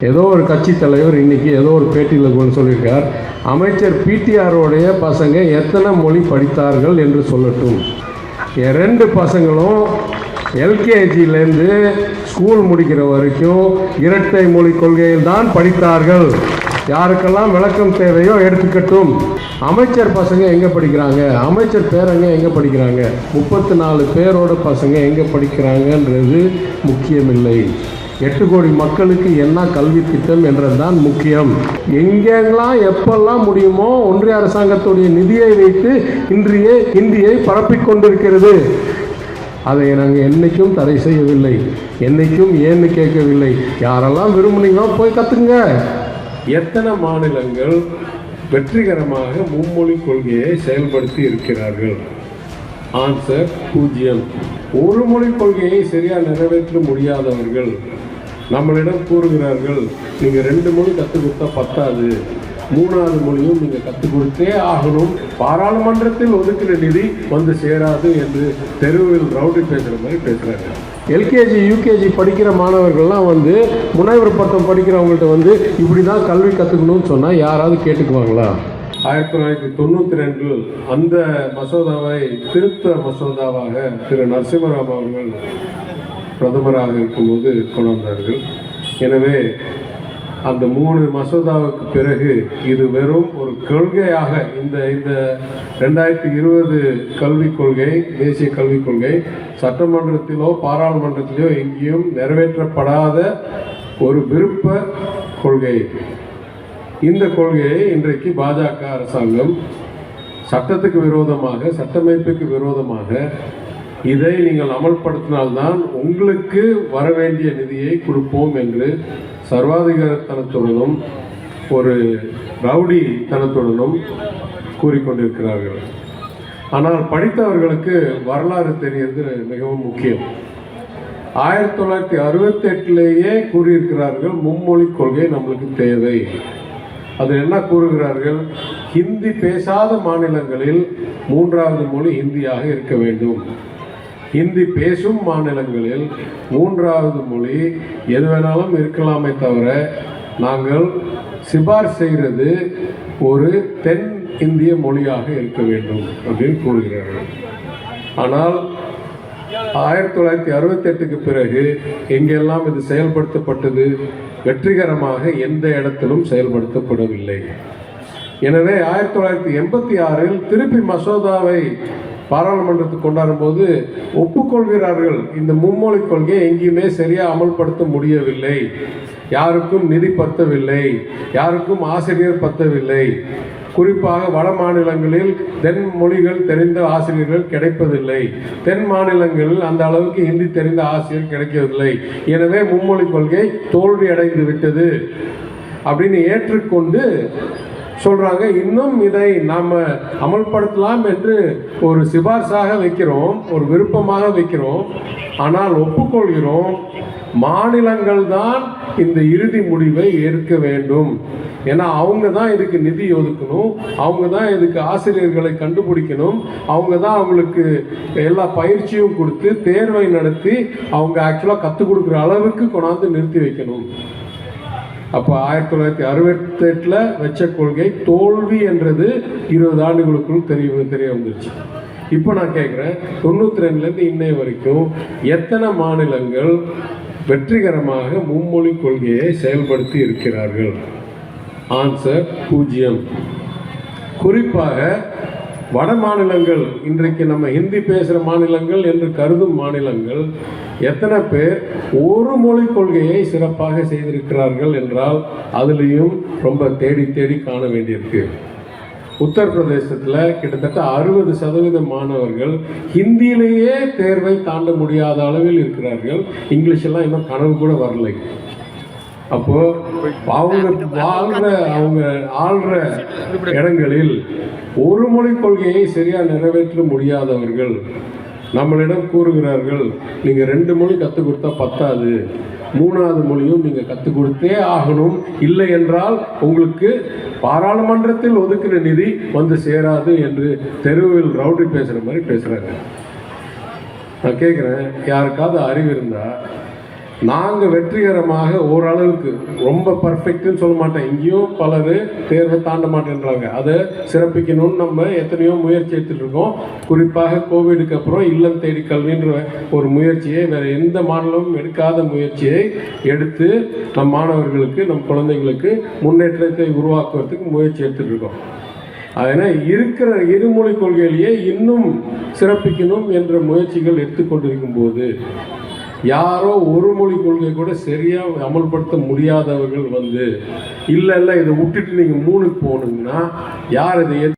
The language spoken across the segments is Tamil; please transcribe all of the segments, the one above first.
ஏதோ ஒரு கட்சி தலைவர் இன்னைக்கு ஏதோ ஒரு பேட்டியில் சொல்லியிருக்கார், அமைச்சர் பிடிஆரோடைய பசங்க எத்தனை மொழி படித்தார்கள் என்று சொல்லட்டும். என் 2 பசங்களும் எல்கேஜிலேருந்து ஸ்கூல் முடிக்கிற வரைக்கும் இரட்டை மொழி கொள்கையில் தான் படித்தார்கள். யாருக்கெல்லாம் விளக்கம் தேவையோ எடுத்துக்கட்டும். அமைச்சர் பசங்க எங்கே படிக்கிறாங்க, அமைச்சர் பேரங்க எங்கே படிக்கிறாங்க, 34 பேரோட பசங்க எங்கே படிக்கிறாங்கன்றது முக்கியமில்லை. 8 கோடி மக்களுக்கு என்ன கல்வி திட்டம் என்றதுதான் முக்கியம். எங்கெல்லாம் எப்பெல்லாம் முடியுமோ ஒன்றிய அரசாங்கத்துடைய நிதியை வைத்து இன்றைய ஹிந்தியை பரப்பிக் கொண்டிருக்கிறது. அதை நாங்கள் என்றைக்கும் தடை செய்யவில்லை, என்றைக்கும் ஏன்னு கேட்கவில்லை. யாரெல்லாம் விரும்புனீங்களோ போய் கற்றுங்க. எத்தனை மாநிலங்கள் வெற்றிகரமாக மும்மொழி கொள்கையை செயல்படுத்தி இருக்கிறார்கள்? ஆன்சர் 0. ஒரு மொழி கொள்கையை சரியாக நிறைவேற்ற முடியாதவர்கள் நம்மளிடம் கூறுகிறார்கள், நீங்கள் 2 மொழி கற்றுக் கொடுத்தா பத்தாது, 3வது மொழியும் நீங்கள் கற்றுக் கொடுத்தே ஆகணும், பாராளுமன்றத்தில் ஒதுக்கிற நிதி வந்து சேராது என்று தெருவில் ரவுடி பேசுகிற மாதிரி பேசுகிறாங்க. எல்கேஜி யூகேஜி படிக்கிற மாணவர்கள்லாம் முனைவர் பட்டம் படிக்கிறவங்கள்ட்ட இப்படி தான் கல்வி கற்றுக்கணும்னு சொன்னால் யாராவது கேட்டுக்குவாங்களா? 1992 அந்த மசோதாவை திருத்த மசோதாவாக திரு நரசிம்மராவ் அவர்கள் பிரதமராக இருக்கும்போது கொண்டு வந்தார்கள். எனவே அந்த 3 மசோதாவுக்கு பிறகு இது வெறும் ஒரு கொள்கையாக இந்த 2020 கல்விக் கொள்கை, தேசிய கல்விக் கொள்கை சட்டமன்றத்திலோ பாராளுமன்றத்திலோ எங்கேயும் நிறைவேற்றப்படாத ஒரு விருப்ப கொள்கை. இந்த கொள்கையை இன்றைக்கு பாஜக அரசாங்கம் சட்டத்துக்கு விரோதமாக, சட்டமைப்புக்கு விரோதமாக இதை நீங்கள் அமல்படுத்தினால்தான் உங்களுக்கு வர வேண்டிய நிதியை கொடுப்போம் என்று சர்வாதிகாரத்தனத்துடனும் ஒரு ரவுடி தனத்துடனும் கூறிக்கொண்டிருக்கிறார்கள். ஆனால் படித்தவர்களுக்கு வரலாறு தெரியறது மிகவும் முக்கியம். 1968லேயே கூறியிருக்கிறார்கள், மும்மொழி கொள்கை நம்மளுக்கு தேவை. அது என்ன கூறுகிறார்கள்? ஹிந்தி பேசாத மாநிலங்களில் 3வது மொழி ஹிந்தியாக இருக்க வேண்டும். ஹிந்தி பேசும் மாநிலங்களில் 3வது மொழி எது வேணாலும் இருக்கலாமே தவிர நாங்கள் சிபாரிசு செய்கிறது ஒரு தென் இந்திய மொழியாக இருக்க வேண்டும் அப்படின்னு கூறுகிறார்கள். ஆனால் 1968க்கு பிறகு எங்கெல்லாம் இது செயல்படுத்தப்பட்டது? வெற்றிகரமாக எந்த இடத்திலும் செயல்படுத்தப்படவில்லை. எனவே 1986 திருப்பி மசோதாவை பாராளுமன்றத்துக்கு கொண்டாடும் போது ஒப்புக்கொள்கிறார்கள், இந்த மும்மொழி கொள்கையை எங்கேயுமே சரியாக அமல்படுத்த முடியவில்லை, யாருக்கும் நிதி பத்தவில்லை, யாருக்கும் ஆசிரியர் பத்தவில்லை, குறிப்பாக வட மாநிலங்களில் தென் மொழிகள் தெரிந்த ஆசிரியர்கள் கிடைப்பதில்லை, தென் மாநிலங்களில் அந்த அளவுக்கு ஹிந்தி தெரிந்த ஆசிரியர் கிடைக்கவில்லை, எனவே மும்மொழி கொள்கை தோல்வி அடைந்து விட்டது அப்படின்னு ஏற்றுக்கொண்டு சொல்றாங்க. இன்னும் இதை நாம் அமல்படுத்தலாம் என்று ஒரு சிபார்சாக வைக்கிறோம், ஒரு விருப்பமாக வைக்கிறோம். ஆனால் ஒப்புக்கொள்கிறோம், மாநிலங்கள் தான் இந்த இறுதி முடிவை ஏற்க வேண்டும். ஏன்னா அவங்க தான் இதுக்கு நிதி ஒதுக்கணும், அவங்க தான் இதுக்கு ஆசிரியர்களை கண்டுபிடிக்கணும், அவங்க தான் அவங்களுக்கு எல்லா பயிற்சியும் கொடுத்து தேர்வை நடத்தி அவங்க ஆக்சுவலாக கற்றுக் கொடுக்குற அளவுக்கு கொண்டாந்து நிறுத்தி வைக்கணும். அப்போ 1968 வச்ச கொள்கை தோல்வி என்றது 20 ஆண்டுகளுக்குள் தெரிய வந்துருச்சு. இப்போ நான் கேட்குறேன், 92லேருந்து இன்னைய வரைக்கும் எத்தனை மாநிலங்கள் வெற்றிகரமாக மும்மொழி கொள்கையை செயல்படுத்தி இருக்கிறார்கள்? ஆன்சர் 0. குறிப்பாக வட மாநிலங்கள், இன்றைக்கு நம்ம ஹிந்தி பேசுகிற மாநிலங்கள் என்று கருதும் மாநிலங்கள் எத்தனை பேர் ஒரு மொழி கொள்கையை சிறப்பாக செய்திருக்கிறார்கள் என்றால் அதுலேயும் ரொம்ப தேடி தேடி காண வேண்டியிருக்கு. உத்தரப்பிரதேசத்தில் கிட்டத்தட்ட 60% மாணவர்கள் ஹிந்தியிலேயே தேர்வை தாண்ட முடியாத அளவில் இருக்கிறார்கள். இங்கிலீஷ் எல்லாம் இன்னும் கனவு கூட வரலை. அப்போ அவங்க ஆள்ற இடங்களில் ஒரு மொழி கொள்கையை சரியாக நிறைவேற்ற முடியாதவர்கள் நம்மளிடம் கூறுகிறார்கள், நீங்கள் 2 மொழி கற்றுக் கொடுத்தா பத்தாது, 3வது மொழியும் நீங்கள் கற்றுக் கொடுத்தே ஆகணும், இல்லை என்றால் உங்களுக்கு பாராளுமன்றத்தில் ஒதுக்கிற நிதி வந்து சேராது என்று தெருவில் ரவுடி பேசுகிற மாதிரி பேசுகிறாங்க. நான் கேட்குறேன், யாருக்காவது அறிவு இருந்தால் நாங்கள் வெற்றிகரமாக ஓரளவுக்கு ரொம்ப பர்ஃபெக்ட்னு சொல்ல மாட்டேன், இங்கேயும் பலர் தேர்வை தாண்ட மாட்டேன்றாங்க. அதை சிறப்பிக்கணும்னு நம்ம எத்தனையோ முயற்சி எடுத்துகிட்டு இருக்கோம். குறிப்பாக கோவிடுக்கு அப்புறம் இல்லம் தேடி கல்வின்ற ஒரு முயற்சியை வேறு எந்த மாநிலமும் எடுக்காத முயற்சியை எடுத்து நம் மாணவர்களுக்கு, நம் குழந்தைங்களுக்கு முன்னேற்றத்தை உருவாக்குவதற்கு முயற்சி எடுத்துகிட்டு இருக்கோம். அதனால் இருக்கிற இருமொழி கொள்கையிலேயே இன்னும் சிறப்பிக்கணும் என்ற முயற்சிகள் எடுத்துக்கொண்டிருக்கும் போது யாரோ ஒரு மொழி கொள்கை கூட சரியாக அமல்படுத்த முடியாதவர்கள் வந்து இல்லை இதை விட்டுட்டு நீங்கள் 3க்கு போகணுங்கன்னா யார் இதை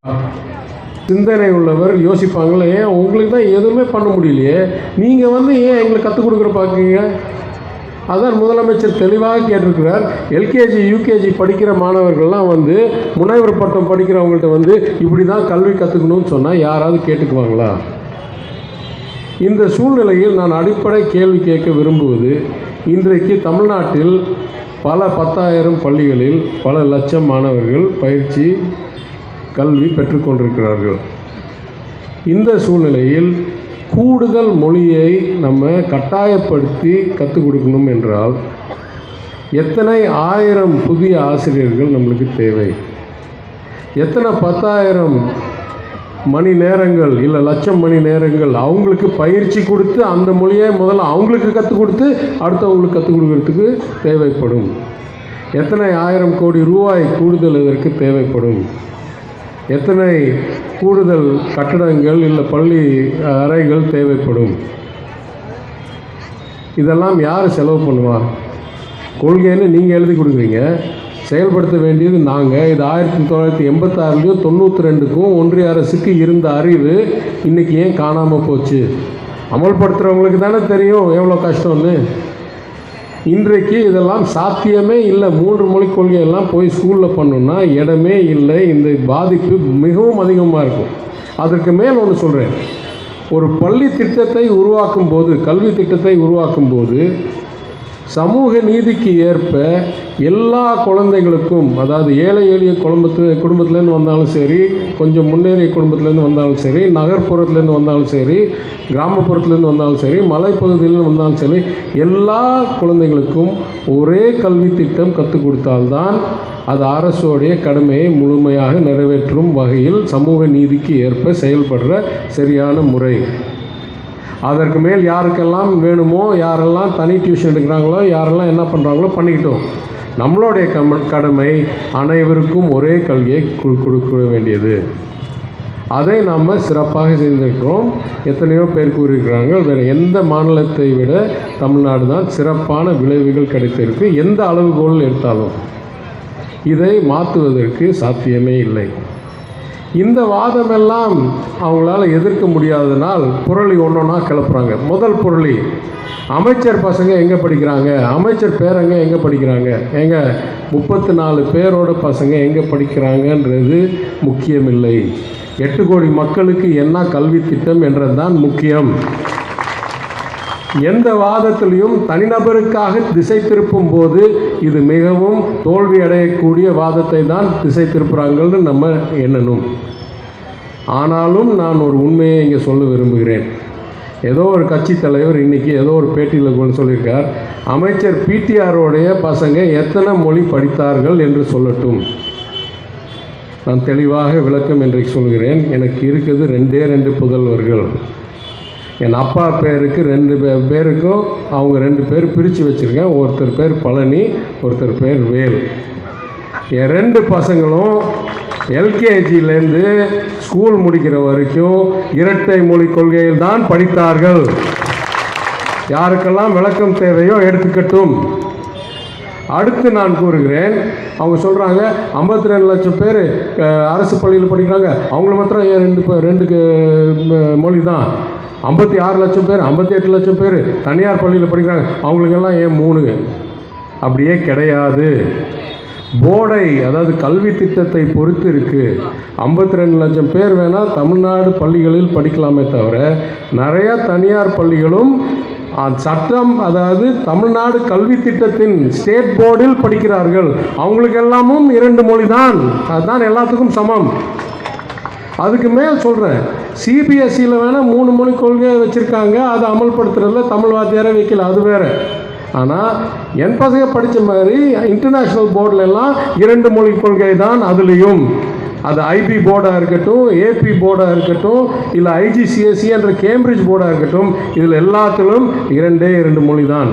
சிந்தனை உள்ளவர் யோசிப்பாங்களே, ஏன் உங்களுக்கு தான் எதுவுமே பண்ண முடியலையே, நீங்கள் வந்து ஏன் எங்களுக்கு கற்றுக் கொடுக்குற பார்க்குறீங்க? அதான் முதலமைச்சர் தெளிவாக கேட்டிருக்கிறார். எல்கேஜி யூகேஜி படிக்கிற மாணவர்கள்லாம் வந்து முனைவர் பட்டம் படிக்கிறவங்கள்ட்ட வந்து இப்படி தான் கல்வி கற்றுக்கணும்னு சொன்னால் யாராவது கேட்டுக்குவாங்களா? இந்த சூழ்நிலையில் நான் அடிப்படை கேள்வி கேட்க விரும்புவது, இன்றைக்கு தமிழ்நாட்டில் பல 10,000 பள்ளிகளில் பல லட்சம் மாணவர்கள் பயிற்சி கல்வி பெற்றுக்கொண்டிருக்கிறார்கள். இந்த சூழ்நிலையில் கூடுதல் மொழியை நம்ம கட்டாயப்படுத்தி கற்றுக் கொடுக்கணும் என்றால் எத்தனை 1000 புதிய ஆசிரியர்கள் நம்மளுக்கு தேவை? எத்தனை 10,000 மணி நேரங்கள் இல்லை லட்சம் மணி நேரங்கள் அவங்களுக்கு பயிற்சி கொடுத்து அந்த மொழியை முதல்ல அவங்களுக்கு கற்றுக் கொடுத்து அடுத்தவங்களுக்கு கற்றுக் கொடுக்கறதுக்கு தேவைப்படும்? எத்தனை 1000 கோடி ரூபாய் கூடுதல் இதற்கு தேவைப்படும்? எத்தனை கூடுதல் கட்டடங்கள் இல்லை பள்ளி அறைகள் தேவைப்படும்? இதெல்லாம் யார் செலவு பண்ணுவார்? கொள்கைன்னு நீங்கள் எழுதி கொடுக்குறீங்க, செயல்படுத்த வேண்டியது நாங்கள். இது 1986லையும் 92க்கும் ஒன்றிய அரசுக்கு இருந்த அறிவு இன்றைக்கி ஏன் காணாமல் போச்சு? அமல்படுத்துகிறவங்களுக்கு தானே தெரியும் எவ்வளோ கஷ்டம்னு. இன்றைக்கு இதெல்லாம் சாத்தியமே இல்லை. 3 மொழி கொள்கையெல்லாம் போய் ஸ்கூலில் பண்ணணுன்னா இடமே இல்லை. இந்த பாதிப்பு மிகவும் அதிகமாக இருக்கும். அதற்கு மேல் ஒன்று சொல்கிறேன், ஒரு பள்ளி திட்டத்தை உருவாக்கும் போது, கல்வி திட்டத்தை உருவாக்கும் போது சமூக நீதிக்கு ஏற்ப எல்லா குழந்தைகளுக்கும், அதாவது ஏழை எளிய குடும்பத்துலேருந்து வந்தாலும் சரி, கொஞ்சம் முன்னேறிய குடும்பத்துலேருந்து வந்தாலும் சரி, நகர்ப்புறத்துலேருந்து வந்தாலும் சரி, கிராமப்புறத்துலேருந்து வந்தாலும் சரி, மலைப்பகுதியிலேருந்து வந்தாலும் சரி, எல்லா குழந்தைகளுக்கும் ஒரே கல்வி திட்டம் கற்றுக் கொடுத்தால்தான் அது அரசோடைய கடமையை முழுமையாக நிறைவேற்றும் வகையில் சமூக நீதிக்கு ஏற்ப செயல்படுற சரியான முறை. அதற்கு மேல் யாருக்கெல்லாம் வேணுமோ, யாரெல்லாம் தனி டியூஷன் எடுக்கிறாங்களோ, யாரெல்லாம் என்ன பண்ணுறாங்களோ பண்ணிக்கிட்டோம். நம்மளுடைய கடமை அனைவருக்கும் ஒரே கல்வியை கொடுக்க வேண்டியது. அதை நாம் சிறப்பாக செய்திருக்கிறோம். எத்தனையோ பேர் கூறியிருக்கிறாங்க. வேறு எந்த மாநிலத்தை விட தமிழ்நாடு தான் சிறப்பான விளைவுகள் கிடைத்திருக்கு. எந்த அளவுகோல் எடுத்தாலும் இதை மாற்றுவதற்கு சாத்தியமே இல்லை. இந்த வாதமெல்லாம் அவங்களால எதிர்க்க முடியாதனால் புரளி ஒன்றொன்னா கிளப்புறாங்க. முதல் புரளி, அமைச்சர் பசங்க எங்கே படிக்கிறாங்க, அமைச்சர் பேரங்க எங்கே படிக்கிறாங்க? எங்க 34 பேரோட பசங்க எங்கே படிக்கிறாங்கன்றது முக்கியமில்லை. 8 கோடி மக்களுக்கு என்ன கல்வி திட்டம் என்றது தான் முக்கியம். எந்த வாதத்திலையும் தனிநபருக்காக திசை திருப்பும் போது இது மிகவும் தோல்வி அடையக்கூடிய வாதத்தை தான் திசை திருப்புறாங்கன்னு நம்ம எண்ணணும். ஆனாலும் நான் ஒரு உண்மையை இங்கே சொல்ல விரும்புகிறேன். ஏதோ ஒரு கட்சி தலைவர் இன்றைக்கி ஏதோ ஒரு பேட்டியில் சொல்லியிருக்கார், அமைச்சர் பிடிஆரோடைய பசங்க எத்தனை மொழி படித்தார்கள் என்று சொல்லட்டும். நான் தெளிவாக விளக்கம் இன்றைக்கு சொல்கிறேன். எனக்கு இருக்குது 2 புதல்வர்கள். என் அப்பா பேருக்கு 2 பேருக்கும் அவங்க 2 பேர் பிரித்து வச்சுருக்கேன். ஒருத்தர் பேர் பழனி, ஒருத்தர் பேர் வேல். என் 2 பசங்களும் எல்கேஜிலேருந்து ஸ்கூல் முடிக்கிற வரைக்கும் இரட்டை மொழி கொள்கையில் தான் படித்தார்கள். யாருக்கெல்லாம் விளக்கம் தேவையோ எடுத்துக்கட்டும். அடுத்து நான் கூறுகிறேன், அவங்க சொல்கிறாங்க 52 லட்சம் பேர் அரசு பள்ளியில் படிக்கிறாங்க, அவங்கள மாத்திரம் 2 மொழி தான். 56 லட்சம் பேர், 58 லட்சம் பேர் தனியார் பள்ளியில் படிக்கிறாங்க, அவங்களுக்கெல்லாம் ஏன் 3? அப்படியே கிடையாது. போர்டை, அதாவது கல்வி திட்டத்தை பொறுத்து இருக்குது. 52 லட்சம் பேர் வேணால் தமிழ்நாடு பள்ளிகளில் படிக்கலாமே தவிர நிறையா தனியார் பள்ளிகளும் சட்டம், அதாவது தமிழ்நாடு கல்வி திட்டத்தின் ஸ்டேட் போர்டில் படிக்கிறார்கள். அவங்களுக்கு எல்லாமும் 2 மொழி தான். அதுதான் எல்லாத்துக்கும் சமம். அதுக்கு மேல் சொல்கிறேன், சிபிஎஸ்சியில் வேணால் 3 மொழி கொள்கையை வச்சுருக்காங்க, அதை அமல்படுத்துறதில்ல, தமிழ் வாத்தியாரை வைக்கல, அது வேறு. ஆனால் என் பசங்க படித்த மாதிரி இன்டர்நேஷ்னல் போர்டிலெல்லாம் 2 மொழி கொள்கை தான். அதுலேயும் அது ஐபி போர்டாக இருக்கட்டும், ஏபி போர்டாக இருக்கட்டும், இல்லை ஐஜிசிஎஸ்சி என்ற கேம்பிரிட்ஜ் போர்டாக இருக்கட்டும், இதில் எல்லாத்திலும் 2 மொழி தான்.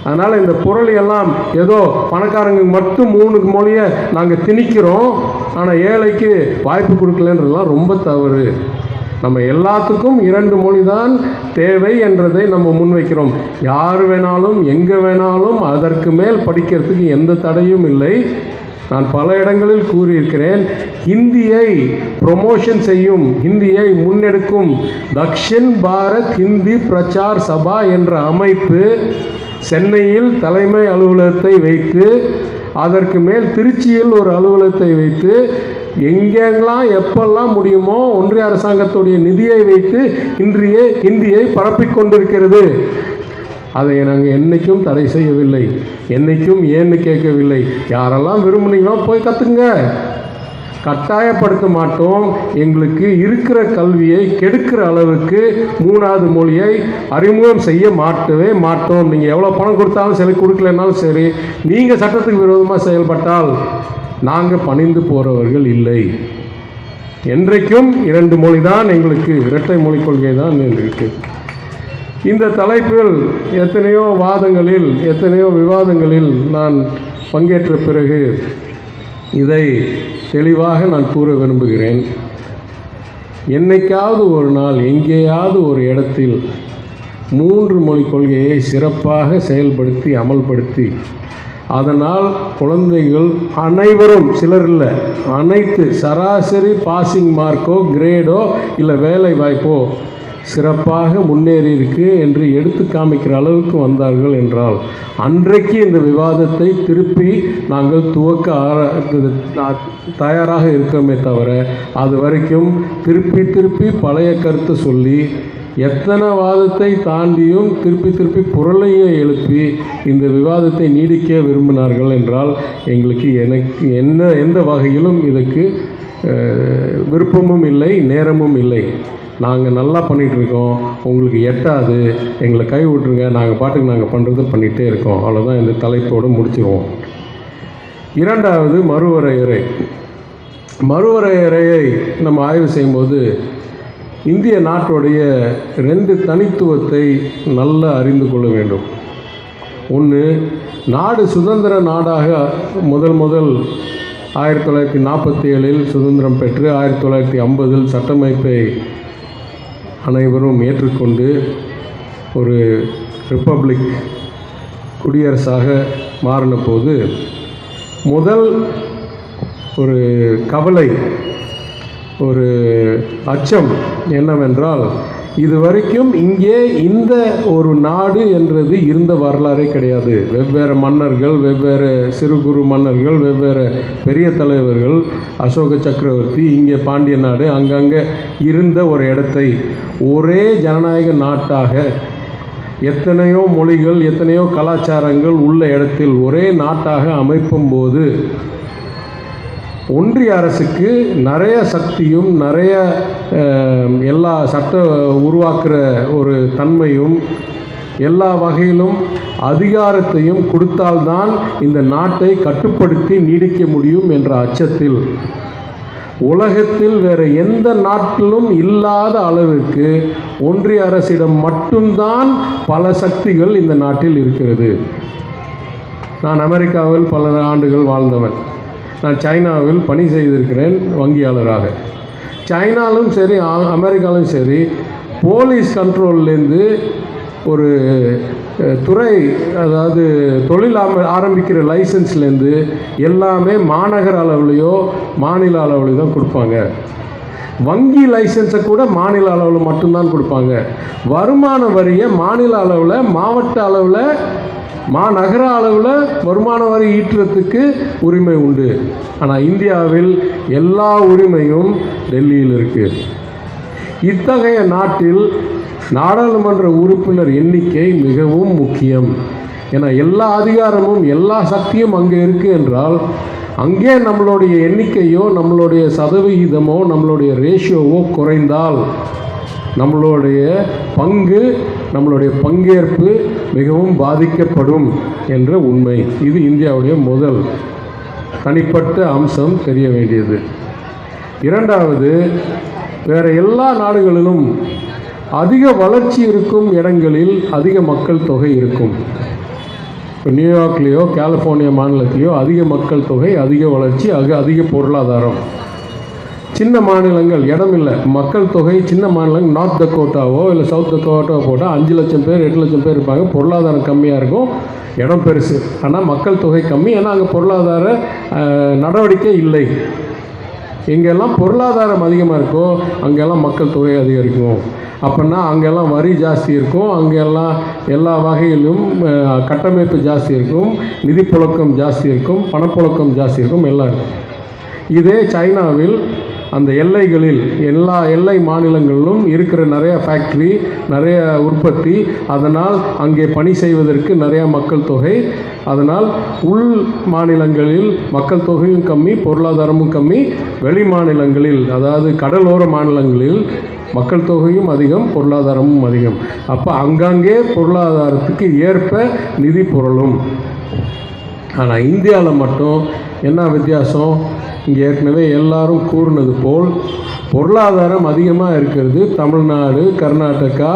அதனால் இந்த புரளியெல்லாம் ஏதோ பணக்காரங்க மட்டும் 3 மொழியை நாங்கள் திணிக்கிறோம், ஆனால் ஏழைக்கு வாய்ப்பு கொடுக்கலன்றதுலாம் ரொம்ப தவறு. நம்ம எல்லாத்துக்கும் 2 மொழி தான் தேவை என்றதை நம்ம முன்வைக்கிறோம். யார் வேணாலும் எங்கே வேணாலும் அதற்கு மேல் படிக்கிறதுக்கு எந்த தடையும் இல்லை. நான் பல இடங்களில் கூறியிருக்கிறேன். ஹிந்தியை ப்ரொமோஷன் செய்யும், ஹிந்தியை முன்னெடுக்கும் தக்ஷின் பாரத் ஹிந்தி பிரச்சார் சபா என்ற அமைப்பு சென்னையில் தலைமை அலுவலகத்தை வைத்து, அதற்கு மேல் திருச்சியில் ஒரு அலுவலகத்தை வைத்து, எங்கெங்கெல்லாம் எப்பெல்லாம் முடியுமோ ஒன்றிய அரசாங்கத்துடைய நிதியை வைத்து ஹிந்தியை பரப்பிக் கொண்டிருக்கிறது. அதை நாங்கள் என்றைக்கும் தடை செய்யவில்லை, என்றைக்கும் ஏன்னு கேட்கவில்லை. யாரெல்லாம் விரும்புனீங்களோ போய் கற்றுங்க, கட்டாயப்படுத்த மாட்டோம். எங்களுக்கு இருக்கிற கல்வியை கெடுக்கிற அளவுக்கு 3வது மொழியை அறிமுகம் செய்ய மாட்டவே மாட்டோம். நீங்கள் எவ்வளோ பணம் கொடுத்தாலும் சரி, கொடுக்கலனாலும் சரி, நீங்கள் சட்டத்துக்கு விரோதமாக செயல்பட்டால் நாங்கள் பணிந்து போகிறவர்கள் இல்லை. என்றைக்கும் 2 மொழி தான் எங்களுக்கு, இரட்டை மொழிக் கொள்கை தான் எங்களுக்கு. இந்த தலைப்பில் எத்தனையோ வாதங்களில், எத்தனையோ விவாதங்களில் நான் பங்கேற்ற பிறகு இதை தெளிவாக நான் கூற விரும்புகிறேன். என்னைக்காவது ஒரு நாள் எங்கேயாவது ஒரு இடத்தில் 3 மொழி கொள்கையை சிறப்பாக செயல்படுத்தி அமல்படுத்தி அதனால் குழந்தைகள் அனைவரும், சிலர் இல்லை, அனைத்து சராசரி பாசிங் மார்க்கோ கிரேடோ இல்லை வேலை வாய்ப்போ சிறப்பாக முன்னேறி இருக்கு என்று எடுத்து காமிக்கிற அளவுக்கு வந்தார்கள் என்றால் அன்றைக்கு இந்த விவாதத்தை திருப்பி நாங்கள் தயாராக இருக்கோமே தவிர, அது வரைக்கும் திருப்பி பழைய கருத்தை சொல்லி எத்தனை வாதத்தை தாண்டியும் திருப்பி புரளையை எழுப்பி இந்த விவாதத்தை நீடிக்க விரும்பினார்கள் என்றால் எங்களுக்கு எந்த வகையிலும் இதுக்கு விருப்பமும் இல்லை, நேரமும் இல்லை. நாங்கள் நல்லா பண்ணிகிட்ருக்கோம், உங்களுக்கு எட்டாது, எங்களை கை விட்டுருங்க, நாங்கள் பாட்டுக்கு நாங்கள் பண்ணுறது பண்ணிகிட்டே இருக்கோம். அவ்வளோதான் இந்த தலைப்போடு முடிச்சிடுவோம். 2வது மறுவரையறையை நம்ம ஆய்வு செய்யும்போது இந்திய நாட்டுடைய 2 தனித்துவத்தை நல்லா அறிந்து கொள்ள வேண்டும். ஒன்று, நாடு சுதந்திர நாடாக முதல் 1947 சுதந்திரம் பெற்று 1950 சட்டமைப்பை அனைவரும் ஏற்றுக்கொண்டு ஒரு ரிப்பப்ளிக் குடியரசாக மாறின போது முதல் ஒரு கவலை, ஒரு அச்சம் என்னவென்றால், இதுவரைக்கும் இங்கே இந்த ஒரு நாடு என்றது இருந்த வரலாறே கிடையாது. வெவ்வேறு மன்னர்கள், வெவ்வேறு சிறு குறு மன்னர்கள், வெவ்வேறு பெரிய தலைவர்கள், அசோக சக்கரவர்த்தி, இங்கே பாண்டிய நாடு, அங்கங்கே இருந்த ஒரு இடத்தை ஒரே ஜனநாயக நாட்டாக எத்தனையோ மொழிகள், எத்தனையோ கலாச்சாரங்கள் உள்ள இடத்தில் ஒரே நாட்டாக அமைப்பும்போது ஒன்றிய அரசுக்கு நிறைய சக்தியும் நிறைய எல்லா சட்ட உருவாக்குற ஒரு தன்மையும் எல்லா வகையிலும் அதிகாரத்தையும் கொடுத்தால்தான் இந்த நாட்டை கட்டுப்படுத்தி நீடிக்க முடியும் என்ற அச்சத்தில் உலகத்தில் வேறு எந்த நாட்டிலும் இல்லாத அளவிற்கு ஒன்றிய அரசிடம் மட்டும்தான் பல சக்திகள் இந்த நாட்டில் இருக்கிறது. நான் அமெரிக்காவில் பல ஆண்டுகள் வாழ்ந்தவன். நான் சைனாவில் பணி செய்திருக்கிறேன் வங்கியாளராக. சைனாலும் சரி அமெரிக்காலும் சரி போலீஸ் கண்ட்ரோல்லேருந்து ஒரு துறை, அதாவது தொழில் ஆரம்பிக்கிற லைசன்ஸ்லேருந்து எல்லாமே மாநகர அளவுலையோ மாநில அளவுலையோ தான் கொடுப்பாங்க. வங்கி லைசன்ஸை கூட மாநில அளவில் மட்டும்தான் கொடுப்பாங்க. வருமான வரியை மாநில அளவில், மாவட்ட அளவில், மாநகர அளவில் வருமான வரி ஈட்டுறதுக்கு உரிமை உண்டு. ஆனால் இந்தியாவில் எல்லா உரிமையும் டெல்லியில் இருக்குது. இத்தகைய நாட்டில் நாடாளுமன்ற உறுப்பினர் எண்ணிக்கை மிகவும் முக்கியம். ஏன்னா எல்லா அதிகாரமும் எல்லா சக்தியும் அங்கே இருக்குது என்றால் அங்கே நம்மளுடைய எண்ணிக்கையோ நம்மளுடைய சதவிகிதமோ நம்மளுடைய ரேஷியோவோ குறைந்தால் நம்மளுடைய பங்கு நம்மளுடைய பங்கேற்பு மிகவும் பாதிக்கப்படும் என்ற உண்மை. இது இந்தியாவுடைய முதல் தனிப்பட்ட அம்சம் தெரிய வேண்டியது. இரண்டாவது, வேறு எல்லா நாடுகளிலும் அதிக வளர்ச்சி இருக்கும் இடங்களில் அதிக மக்கள் தொகை இருக்கும். இப்போ நியூயார்க்லேயோ கலிஃபோர்னியா மாநிலத்திலேயோ அதிக மக்கள் தொகை, அதிக வளர்ச்சி, அதிக பொருளாதாரம். சின்ன மாநிலங்கள் இடம் இல்லை, மக்கள் தொகை சின்ன மாநிலங்கள் நார்த் டக்கோட்டாவோ இல்லை சவுத் டக்கோட்டாவோ போட்டால் 5 லட்சம் பேர் 8 லட்சம் பேர் இருப்பாங்க. பொருளாதாரம் கம்மியாக இருக்கும், இடம் பெருசு, ஆனால் மக்கள் தொகை கம்மி. ஏன்னா அங்கே பொருளாதார நடவடிக்கை இல்லை. எங்கெல்லாம் பொருளாதாரம் அதிகமாக இருக்கோ அங்கெல்லாம் மக்கள் தொகை அதிகரிக்கும். அப்படின்னா அங்கெல்லாம் வரி ஜாஸ்தி இருக்கும், அங்கெல்லாம் எல்லா வகையிலும் கட்டமைப்பு ஜாஸ்தி இருக்கும், நிதி புழக்கம் ஜாஸ்தி இருக்கும், பணப்புழக்கம் ஜாஸ்தி இருக்கும், எல்லாம் இருக்கும். இதே சைனாவில் அந்த எல்லைகளில் எல்லா எல்லை மாநிலங்களிலும் இருக்கிற நிறையா ஃபேக்ட்ரி, நிறைய உற்பத்தி, அதனால் அங்கே பணி செய்வதற்கு நிறையா மக்கள் தொகை. அதனால் உள் மாநிலங்களில் மக்கள் தொகையும் கம்மி, பொருளாதாரமும் கம்மி. வெளி மாநிலங்களில், அதாவது கடலோர மாநிலங்களில் மக்கள் தொகையும் அதிகம், பொருளாதாரமும் அதிகம். அப்போ அங்கங்கே பொருளாதாரத்துக்கு ஏற்ப நிதி புரளும். ஆனால் இந்தியாவில் மட்டும் என்ன வித்தியாசம்? இங்கே ஏற்கனவே எல்லாரும் கூறினது போல் பொருளாதாரம் அதிகமாக இருக்கிறது தமிழ்நாடு, கர்நாடகா,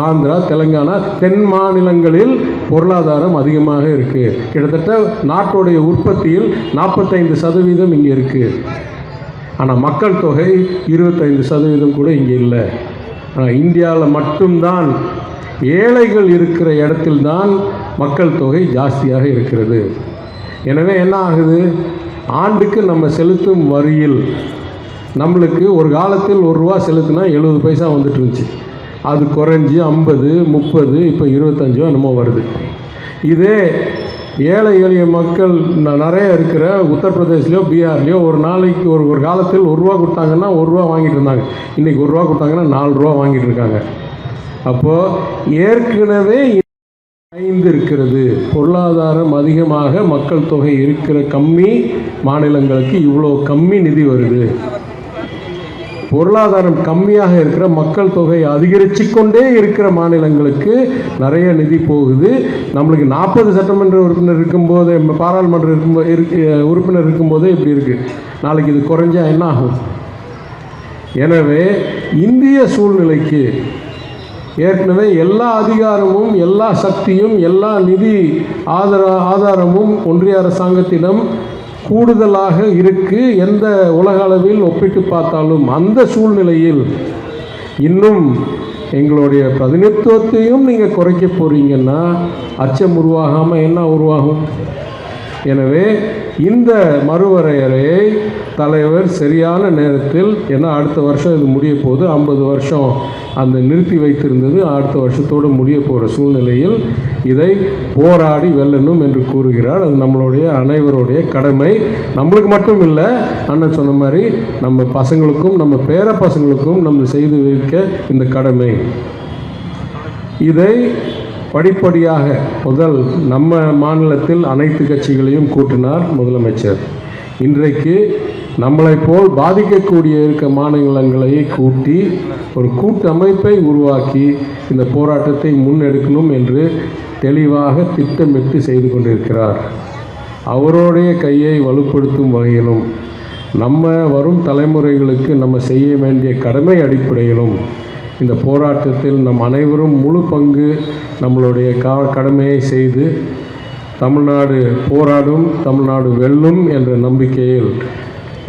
ஆந்திரா, தெலுங்கானா, தென் மாநிலங்களில் பொருளாதாரம் அதிகமாக இருக்குது. கிட்டத்தட்ட நாட்டுடைய உற்பத்தியில் 45% இங்கே இருக்குது. ஆனால் மக்கள் தொகை 25% கூட இங்கே இல்லை. ஆனால் இந்தியாவில் மட்டும்தான் ஏழைகள் இருக்கிற இடத்தில்தான் மக்கள் தொகை ஜாஸ்தியாக இருக்கிறது. எனவே என்ன ஆகுது? ஆண்டுக்கு நம்ம செலுத்தும் வரியில் நம்மளுக்கு ஒரு காலத்தில் ₹1 செலுத்தினா 70 பைசா வந்துட்டு இருந்துச்சு. அது குறைஞ்சி 50, 30, இப்போ 25 என்னமோ வருது. இதே ஏழை எளிய மக்கள் நிறைய இருக்கிற உத்தரப்பிரதேஷ்லையோ பீகார்லேயோ ஒரு நாளைக்கு ஒரு காலத்தில் ₹1 கொடுத்தாங்கன்னா ₹1 வாங்கிட்டு இருந்தாங்க. இன்றைக்கி ₹1 கொடுத்தாங்கன்னா ₹4 வாங்கிட்டு இருக்காங்க. அப்போது ஏற்கனவே 5 இருக்கிறது. பொருளாதாரம் அதிகமாக மக்கள் தொகை இருக்கிற கம்மி மாநிலங்களுக்கு இவ்வளோ கம்மி நிதி வருது. பொருளாதாரம் கம்மியாக இருக்கிற மக்கள் தொகை அதிகரித்து கொண்டே இருக்கிற மாநிலங்களுக்கு நிறைய நிதி போகுது. நம்மளுக்கு 40 சட்டமன்ற உறுப்பினர் இருக்கும்போது, பாராளுமன்ற உறுப்பினர் இருக்கும்போதே இப்படி இருக்குது. நாளைக்கு இது குறைஞ்சா என்ன ஆகும்? எனவே இந்திய சூழ்நிலைக்கு ஏற்கனவே எல்லா அதிகாரமும், எல்லா சக்தியும், எல்லா நிதி ஆதாரமும் ஒன்றிய அரசாங்கத்திடம் கூடுதலாக இருக்குது. எந்த உலக அளவில் ஒப்பிட்டு பார்த்தாலும் அந்த சூழ்நிலையில் இன்னும் எங்களுடைய பிரதிநிதித்துவத்தையும் நீங்கள் குறைக்க போகிறீங்கன்னா அச்சம் உருவாகாமல் என்ன உருவாகும்? எனவே இந்த மறுவரையறையை தலைவர் சரியான நேரத்தில், ஏன்னா அடுத்த வருஷம் இது முடிய போகுது, 50 வருஷம் அந்த நிறுத்தி வைத்திருந்தது அடுத்த வருஷத்தோடு முடிய போகிற சூழ்நிலையில் இதை போராடி வெல்லணும் என்று கூறுகிறார். அது நம்மளுடைய அனைவருடைய கடமை. நம்மளுக்கு மட்டும் இல்லை, அண்ணன் சொன்ன மாதிரி நம்ம பசங்களுக்கும் நம்ம பேர பசங்களுக்கும் நம்ம செய்து வைக்க இந்த கடமை. இதை படிப்படியாக முதல் நம்ம மாநிலத்தில் அனைத்து கட்சிகளையும் கூட்டினார் முதலமைச்சர். இன்றைக்கு நம்மளை போல் பாதிக்கக்கூடிய இருக்க மாநிலங்களை கூட்டி ஒரு கூட்டமைப்பை உருவாக்கி இந்த போராட்டத்தை முன்னெடுக்கணும் என்று தெளிவாக திட்டமிட்டு செய்து கொண்டிருக்கிறார். அவருடைய கையை வலுப்படுத்தும் வகையிலும் நம்ம வரும் தலைமுறைகளுக்கு நம்ம செய்ய வேண்டிய கடமை அடிப்படையிலும் இந்த போராட்டத்தில் நம் அனைவரும் முழு பங்கு நம்மளுடைய கடமையை செய்து தமிழ்நாடு போராடும், தமிழ்நாடு வெல்லும் என்ற நம்பிக்கையில்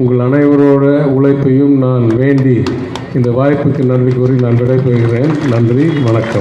உங்கள் அனைவரோட உழைப்பையும் நான் வேண்டி இந்த வாய்ப்புக்கு நன்றி கூறி நான் விடைபெறுகிறேன். நன்றி, வணக்கம்.